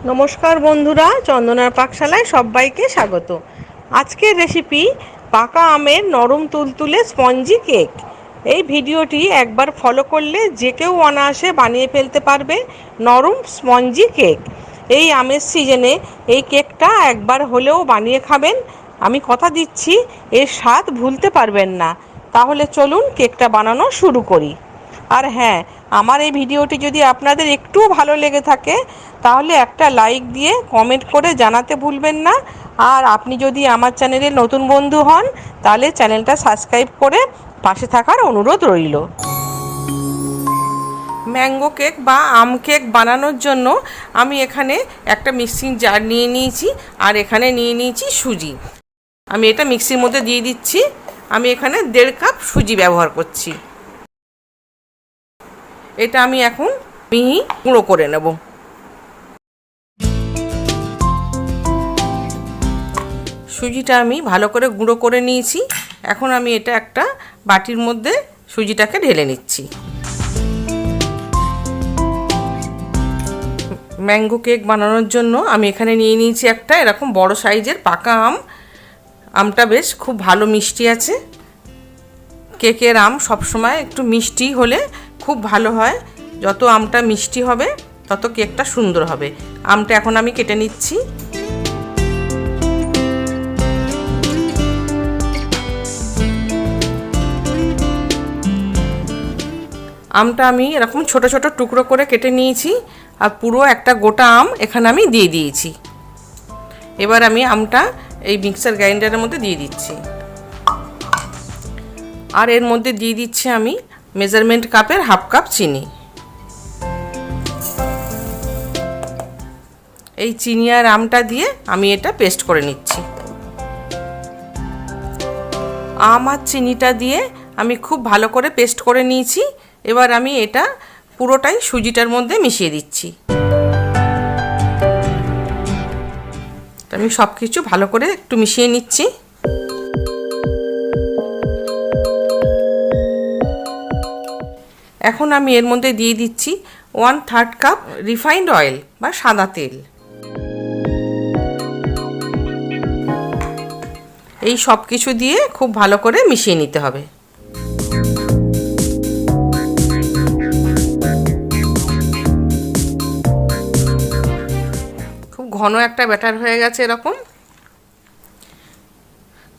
নমস্কার বন্ধুরা, চন্দনার পাকশালায় সবাইকে স্বাগত। আজকের রেসিপি পাকা আমের নরম তুলতুলে স্পঞ্জি কেক। এই ভিডিওটি একবার ফলো করলে যে কেউ অনায়াসে বানিয়ে ফেলতে পারবে নরম স্পঞ্জি কেক। এই আমের সিজনে এই কেকটা একবার হলেও বানিয়ে খাবেন, আমি কথা দিচ্ছি এর স্বাদ ভুলতে পারবেন না। তাহলে চলুন কেকটা বানানো শুরু করি। আর হ্যাঁ, আমার এই ভিডিওটি যদি আপনাদের একটুও ভালো লেগে থাকে তাহলে একটা লাইক দিয়ে কমেন্ট করে জানাতে ভুলবেন না। আর আপনি যদি আমার চ্যানেলের নতুন বন্ধু হন তাহলে চ্যানেলটা সাবস্ক্রাইব করে পাশে থাকার অনুরোধ রইল। ম্যাঙ্গো কেক বা আম কেক বানানোর জন্য আমি এখানে একটা মিক্সিং জার নিয়ে নিয়েছি, আর এখানে নিয়ে নিয়েছি সুজি। আমি এটা মিক্সির মধ্যে দিয়ে দিচ্ছি। আমি এখানে 1.5 কাপ সুজি ব্যবহার করছি। এটা আমি এখন মিহি গুঁড়ো করে নেব। সুজিটা আমি ভালো করে গুঁড়ো করে নিয়েছি। এখন আমি এটা একটা বাটির মধ্যে সুজিটাকে ঢেলে নিচ্ছি। ম্যাঙ্গো কেক বানানোর জন্য আমি এখানে নিয়ে নিয়েছি একটা এরকম বড় সাইজের পাকা আম। আমটা বেশ খুব ভালো মিষ্টি আছে। কেকের আম সবসময় একটু মিষ্টি হলে খুব ভালো হয়। যত আমটা মিষ্টি হবে তত কেকটা সুন্দর হবে। আমটা এখন আমি কেটে নিচ্ছি। আমটা আমি এরকম ছোট ছোট টুকরো করে কেটে নিয়েছি, আর পুরো একটা গোটা আম এখানে আমি দিয়ে দিয়েছি। এবার আমি আমটা এই মিক্সার গ্রাইন্ডারের মধ্যে দিয়ে দিচ্ছি। আর এর মধ্যে দিয়ে দিচ্ছি আমি মেজারমেন্ট কাপের 1/2 কাপ চিনি। এই চিনি আর আমটা দিয়ে আমি এটা পেস্ট করে নিচ্ছি। আম আর চিনিটা দিয়ে আমি খুব ভালো করে পেস্ট করে নিয়েছি। এবার আমি এটা পুরোটাই সুজিটার মধ্যে মিশিয়ে দিচ্ছি। আমি সব কিছু ভালো করে একটু মিশিয়ে নিচ্ছি। এখন আমি এর মধ্যে দিয়ে দিচ্ছি 1/3 কাপ রিফাইন্ড অয়েল বা সাদা তেল। এই সব কিছু দিয়ে খুব ভালো করে মিশিয়ে নিতে হবে। খুব ঘন একটা ব্যাটার হয়ে গেছে এরকম।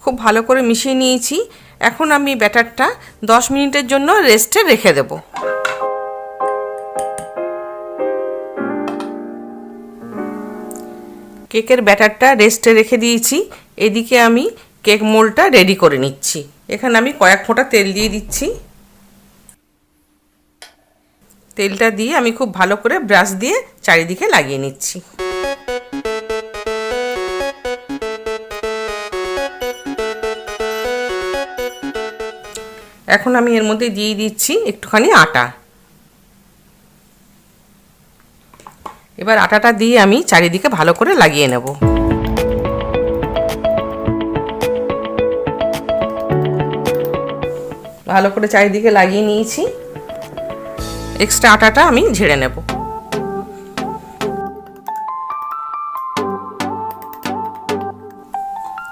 খুব ভালো করে মিশিয়ে নিয়েছি। এখন আমি ব্যাটারটা 10 মিনিটের জন্য রেস্টে রেখে দেব। কেকের ব্যাটারটা রেস্টে রেখে দিয়েছি। এদিকে আমি কেক মোল্ডটা রেডি করে নিচ্ছি। এখানে আমি কয়েক ফোঁটা তেল দিয়ে দিচ্ছি। তেলটা দিয়ে আমি খুব ভালো করে ব্রাশ দিয়ে চারিদিকে লাগিয়ে নিচ্ছি। এখন আমি এর মধ্যে দিয়ে দিচ্ছি একটুখানি আটা। এবার আটাটা দিয়ে আমি চারিদিকে ভালো করে লাগিয়ে নেব। ভালো করে চারিদিকে লাগিয়ে নিয়েছি। এক্সট্রা আটাটা আমি ঝেড়ে নেব।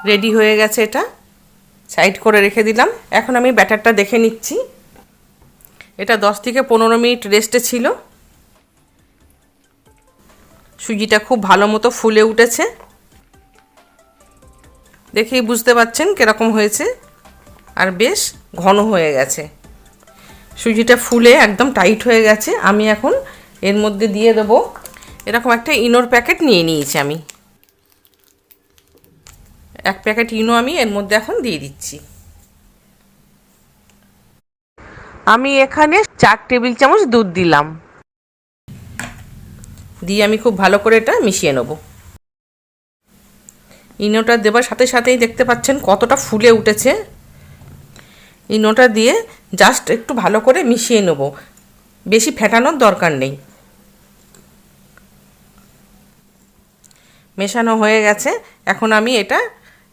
রেডি হয়ে গেছে, এটা সাইড করে রেখে দিলাম। এখন আমি ব্যাটারটা দেখে নিচ্ছি। এটা 10 থেকে 15 মিনিট রেস্টে ছিল। সুজিটা খুব ভালো মতো ফুলে উঠেছে। দেখেই বুঝতে পারছেন কিরকম হয়েছে, আর বেশ ঘন হয়ে গেছে। সুজিটা ফুলে একদম টাইট হয়ে গেছে। আমি এখন এর মধ্যে দিয়ে দেবো এরকম একটা ইনোর প্যাকেট নিয়ে নিয়েছি। আমি 1 প্যাকেট ইনো আমি এর মধ্যে এখন দিয়ে দিচ্ছি। আমি এখানে 4 টেবিল চামচ দুধ দিলাম। দিয়ে আমি খুব ভালো করে এটা মিশিয়ে নেব। ইনোটা দেবার সাথে সাথেই দেখতে পাচ্ছেন কতটা ফুলে উঠেছে। ইনোটা দিয়ে জাস্ট একটু ভালো করে মিশিয়ে নেব, বেশি ফেটানোর দরকার নেই। মেশানো হয়ে গেছে। এখন আমি এটা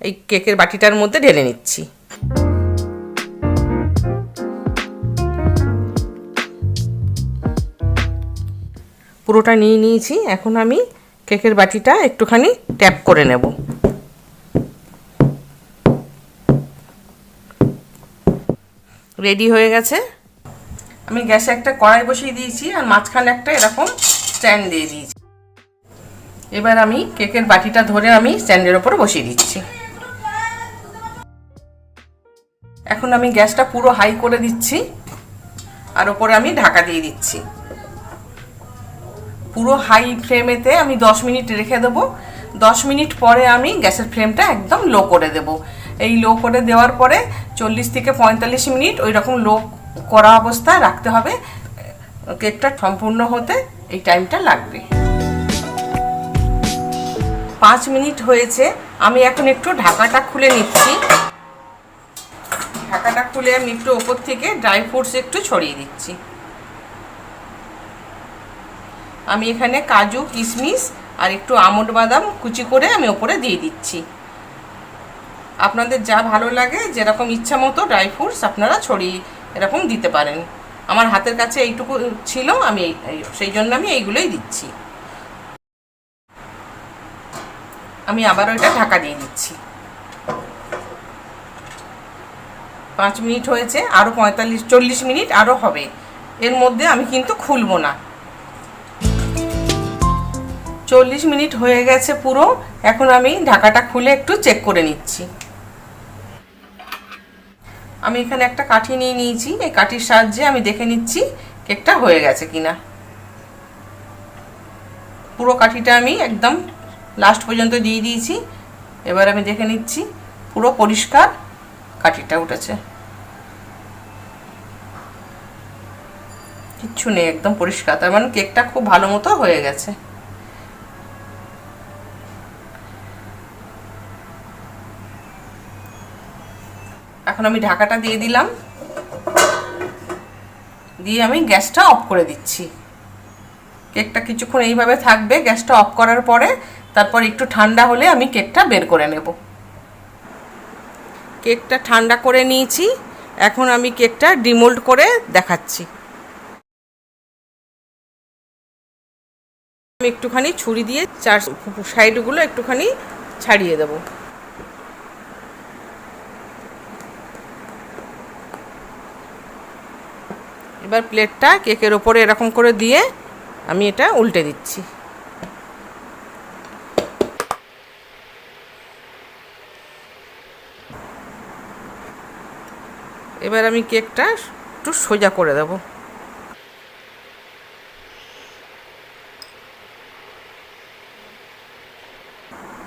এই কেকের বাটিটার মধ্যে ঢেলে নিচ্ছি। পুরোটা নিয়ে নিয়েছি। এখন আমি কেকের বাটিটা একটুখানি ট্যাপ করে নেব। রেডি হয়ে গেছে। আমি গ্যাসে একটা কড়াই বসিয়ে দিয়েছি আর মাঝখানে একটা এরকম স্ট্যান্ড দিয়ে দিয়েছি। এবার আমি কেকের বাটিটা ধরে আমি স্ট্যান্ডের ওপর বসিয়ে দিচ্ছি। এখন আমি গ্যাসটা পুরো হাই করে দিচ্ছি আর ওপরে আমি ঢাকা দিয়ে দিচ্ছি। পুরো হাই ফ্লেমেতে আমি 10 মিনিট রেখে দেবো। 10 মিনিট পরে আমি গ্যাসের ফ্লেমটা একদম লো করে দেব। এই লো করে দেওয়ার পরে 40 থেকে 45 মিনিট ওই রকম লো করা অবস্থায় রাখতে হবে। কেকটা সম্পূর্ণ হতে এই টাইমটা লাগবে। 5 মিনিট হয়েছে। আমি এখন একটু ঢাকাটা খুলে নিচ্ছি। ঢাকাটা খুলে আমি একটু ওপর থেকে ড্রাই ফ্রুটস একটু ছড়িয়ে দিচ্ছি। আমি এখানে কাজু, কিশমিশ আর একটু আমন্ড বাদাম কুচি করে আমি ওপরে দিয়ে দিচ্ছি। আপনাদের যা ভালো লাগে, যেরকম ইচ্ছা মতো ড্রাই ফ্রুটস আপনারা ছড়িয়ে এরকম দিতে পারেন। আমার হাতের কাছে এইটুকু ছিল, আমি সেই জন্য আমি এইগুলোই দিচ্ছি। আমি আবারও এটা ঢাকা দিয়ে দিচ্ছি। 5 মিনিট হয়েছে, আরও 40 মিনিট আরও হবে। এর মধ্যে আমি কিন্তু খুলবো না। 40 মিনিট হয়ে গেছে পুরো। এখন আমি ঢাকাটা খুলে একটু চেক করে নিচ্ছি। আমি এখানে একটা কাঠি নিয়ে নিয়েছি। এই কাঠির সাহায্যে আমি দেখে নিচ্ছি কেকটা হয়ে গেছে কিনা। পুরো কাঠিটা আমি একদম লাস্ট পর্যন্ত দিয়ে দিয়েছি। এবার আমি দেখে নিচ্ছি পুরো পরিষ্কার কাঠিটা উঠেছে, কিচ্ছু নেই, একদম পরিষ্কার। তার মানে কেকটা খুব ভালো মতো হয়ে গেছে। এখন আমি ঢাকাটা দিয়ে দিলাম, দিয়ে আমি গ্যাসটা অফ করে দিচ্ছি। কেকটা কিছুক্ষণ এইভাবে থাকবে। গ্যাসটা অফ করার পরে তারপর একটু ঠান্ডা হলে আমি কেকটা বের করে নেব। কেকটা ঠান্ডা করে নিয়েছি। এখন আমি কেকটা ডিমোল্ড করে দেখাচ্ছি। আমি একটুখানি ছুরি দিয়ে চার সাইডগুলো একটুখানি ছাড়িয়ে দেব। এবার প্লেটটা কেকের ওপরে এরকম করে দিয়ে আমি এটা উল্টে দিচ্ছি। এবার আমি কেকটা একটু সোজা করে দেব।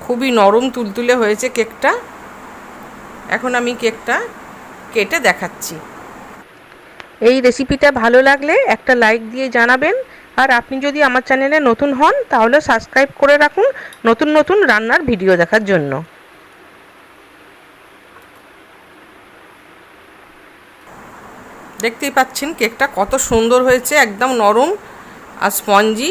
খুবই নরম তুলতুলে হয়েছে কেকটা। এখন আমি কেকটা কেটে দেখাচ্ছি। এই রেসিপিটা ভালো লাগলে একটা লাইক দিয়ে জানাবেন। আর আপনি যদি আমার চ্যানেলে নতুন হন তাহলে সাবস্ক্রাইব করে রাখুন নতুন নতুন রান্নার ভিডিও দেখার জন্য। দেখতেই পাচ্ছেন কেকটা কত সুন্দর হয়েছে, একদম নরম আর স্পঞ্জি।